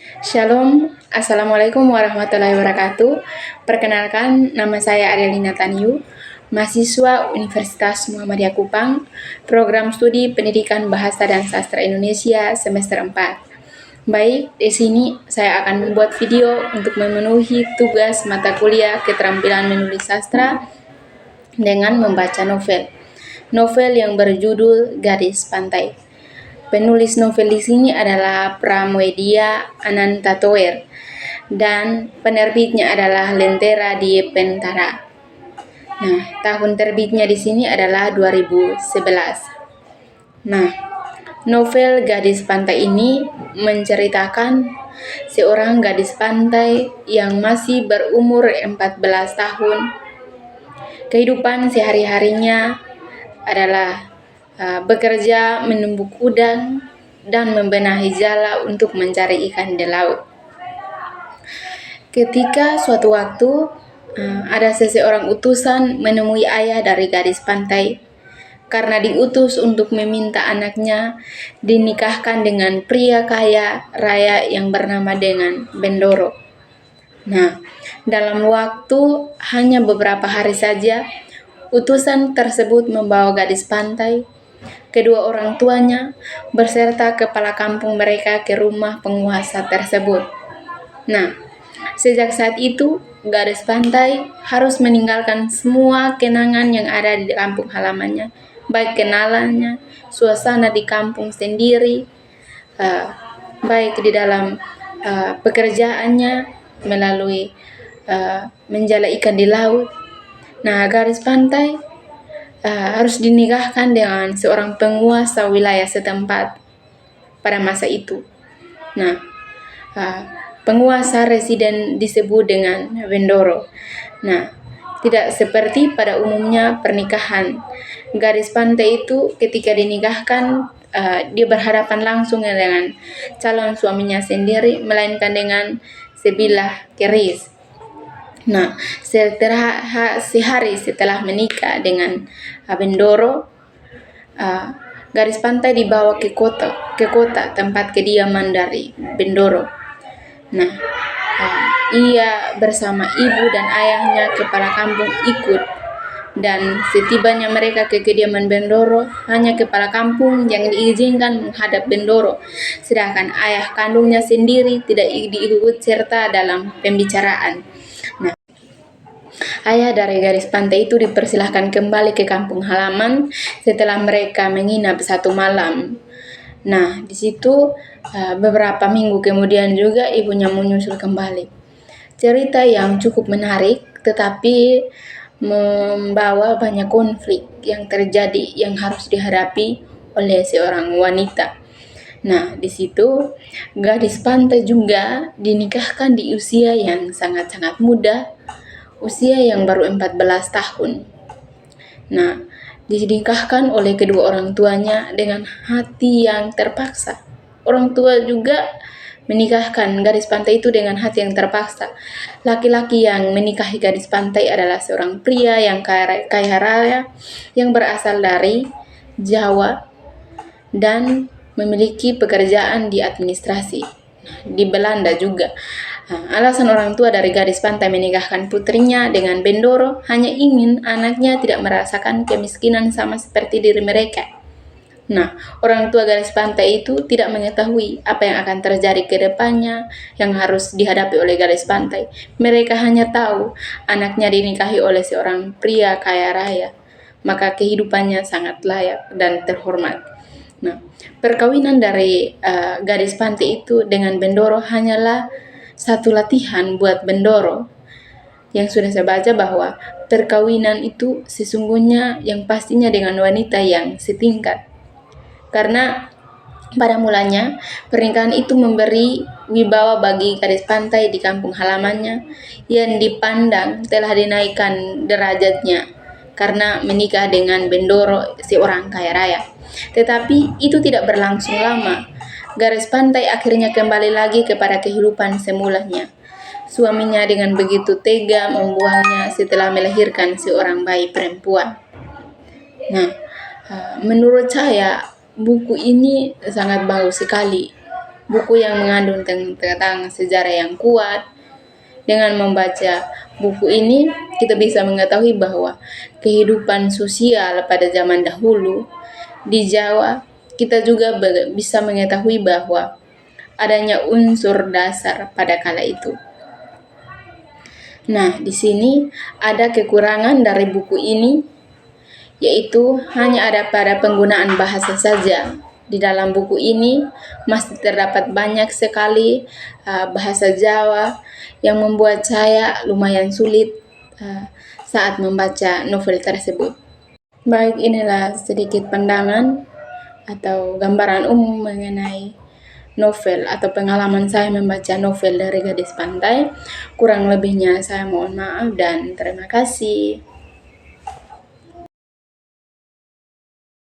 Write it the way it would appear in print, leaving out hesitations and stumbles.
Shalom, Assalamualaikum warahmatullahi wabarakatuh. Perkenalkan, nama saya Adelina Taniu, mahasiswa Universitas Muhammadiyah Kupang, program studi Pendidikan Bahasa dan Sastra Indonesia semester 4. Baik, di sini saya akan membuat video untuk memenuhi tugas mata kuliah keterampilan menulis sastra dengan membaca novel. Novel yang berjudul Gadis Pantai. Penulis novel di sini adalah Pramudia Anantatoer dan penerbitnya adalah Lentera di Pentara. Nah, tahun terbitnya di sini adalah 2011. Nah, novel Gadis Pantai ini menceritakan seorang gadis pantai yang masih berumur 14 tahun. Kehidupan sehari-harinya adalah bekerja menumbuk udang dan membenahi jala untuk mencari ikan di laut. Ketika suatu waktu ada seseorang utusan menemui ayah dari gadis pantai karena diutus untuk meminta anaknya dinikahkan dengan pria kaya raya yang bernama dengan Bendoro. Nah, dalam waktu hanya beberapa hari saja, utusan tersebut membawa gadis pantai, kedua orang tuanya, beserta kepala kampung mereka ke rumah penguasa tersebut. Nah, sejak saat itu, gadis pantai harus meninggalkan semua kenangan yang ada di kampung halamannya, baik kenalannya, suasana di kampung sendiri, baik di dalam pekerjaannya melalui menjala ikan di laut. Nah, gadis pantai harus dinikahkan dengan seorang penguasa wilayah setempat pada masa itu. Nah, penguasa residen disebut dengan Bendoro. Nah, tidak seperti pada umumnya pernikahan. Gadis pantai itu ketika dinikahkan, dia berhadapan langsung dengan calon suaminya sendiri, melainkan dengan sebilah keris. Nah, sehari setelah menikah dengan Bendoro, gadis pantai dibawa ke kota tempat kediaman dari Bendoro. Nah, ia bersama ibu dan ayahnya kepala kampung ikut, dan setibanya mereka ke kediaman Bendoro, hanya kepala kampung yang diizinkan menghadap Bendoro, sedangkan ayah kandungnya sendiri tidak diikut serta dalam pembicaraan. Nah, ayah dari gadis pantai itu dipersilahkan kembali ke kampung halaman setelah mereka menginap satu malam. Nah, di situ beberapa minggu kemudian juga ibunya menyusul kembali. Cerita yang cukup menarik, tetapi membawa banyak konflik yang terjadi yang harus dihadapi oleh seorang wanita. Nah, di situ gadis pantai juga dinikahkan di usia yang sangat-sangat muda, usia yang baru 14 tahun. Nah, dinikahkan oleh kedua orang tuanya dengan hati yang terpaksa. Orang tua juga menikahkan gadis pantai itu dengan hati yang terpaksa. Laki-laki yang menikahi gadis pantai adalah seorang pria yang kaya raya, yang berasal dari Jawa dan memiliki pekerjaan di administrasi di Belanda juga. Alasan orang tua dari gadis pantai menikahkan putrinya dengan Bendoro hanya ingin anaknya tidak merasakan kemiskinan sama seperti diri mereka. Nah, orang tua gadis pantai itu tidak mengetahui apa yang akan terjadi ke depannya yang harus dihadapi oleh gadis pantai. Mereka hanya tahu anaknya dinikahi oleh seorang pria kaya raya, maka kehidupannya sangat layak dan terhormat. Nah, perkawinan dari gadis pantai itu dengan Bendoro hanyalah satu latihan buat Bendoro. Yang sudah saya baca bahwa perkawinan itu sesungguhnya yang pastinya dengan wanita yang setingkat. Karena pada mulanya pernikahan itu memberi wibawa bagi gadis pantai di kampung halamannya yang dipandang telah dinaikkan derajatnya karena menikah dengan Bendoro, seorang kaya raya. Tetapi itu tidak berlangsung lama. Gadis pantai akhirnya kembali lagi kepada kehidupan semulanya. Suaminya dengan begitu tega membuangnya setelah melahirkan seorang bayi perempuan. Nah, menurut saya buku ini sangat bagus sekali buku yang mengandung tentang sejarah yang kuat. Dengan membaca buku ini, kita bisa mengetahui bahwa kehidupan sosial pada zaman dahulu di Jawa, kita juga bisa mengetahui bahwa adanya unsur dasar pada kala itu. Nah, di sini ada kekurangan dari buku ini, yaitu hanya ada pada penggunaan bahasa saja. Di dalam buku ini masih terdapat banyak sekali bahasa Jawa yang membuat saya lumayan sulit saat membaca novel tersebut. Baik, inilah sedikit pandangan atau gambaran umum mengenai novel atau pengalaman saya membaca novel dari Gadis Pantai. Kurang lebihnya saya mohon maaf dan terima kasih.